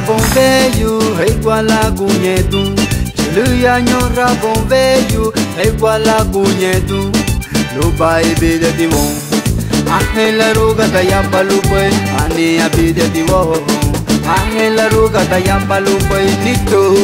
bom veio, igual a cunhedo. Chilui nyora bom veio, igual a cunhedo. Lupa e vida de bom. Ahela ruga da yamba lupai, ani a vida de bom. Ahela ruga da yamba lupai nito.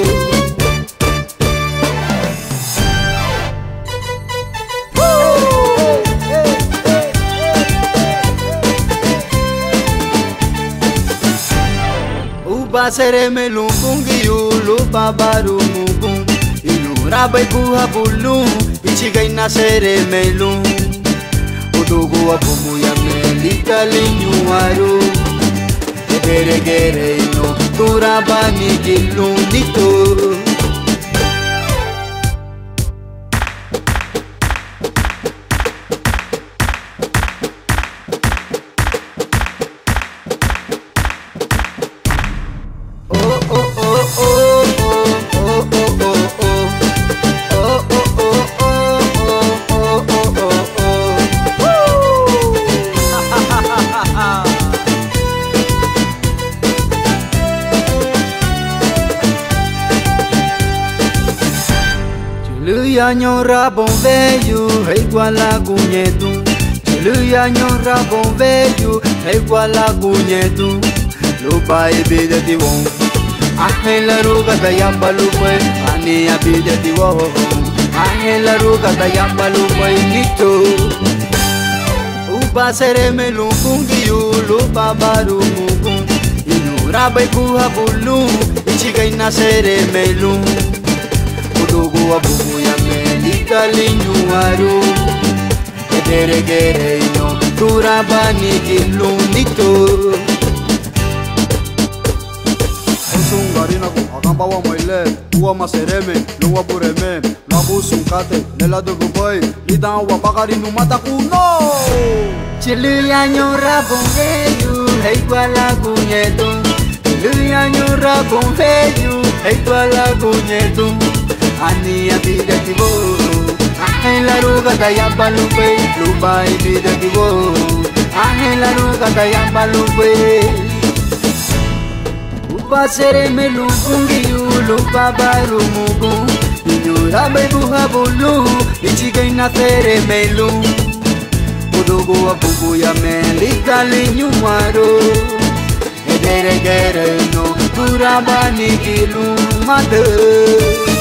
Uba sere me lungungi ulu babaru mugun. Ilu rabai buha bulu, ichigai na sere me lung. Udugu abumu ya me lika linyuaru. Gere gere ino turabani gilunito. Chilui nyora bom veio, igual a cunhedo. Chilui nyora bom veio, igual a cunhedo. Lupa e vida de bom. Ahela ruga da yamba lupai, ani a vida de bom. Ahela ruga da yamba lupai nito. Uba sere me lungungi ulu babaru mugun. Inu rabai buha bulu, ichigai na sere me lung. Udugu abumu ya me lika linyuaru. Gere gere ino turabani gilunito. Sungarina ko agamba wa maile uwa masereme luwa bureme labu sunkate nela dubai lidan wa bagari no mata kuno. Chilui nyora bom veio, igual a cunhedo. Chilui nyora bom veio, igual a cunhedo. Ani a vida de bo, ahela ruga da yamba lupai, lupa e vida de bo. Ahela ruga da yamba lupai. Uba sere me lungungi ulu babaru mugun. Inyura bai buha bulu, ichigai na sere me lung. Udugu abugu ya me lika linyuaru. Gere gere no turabani gilung mate.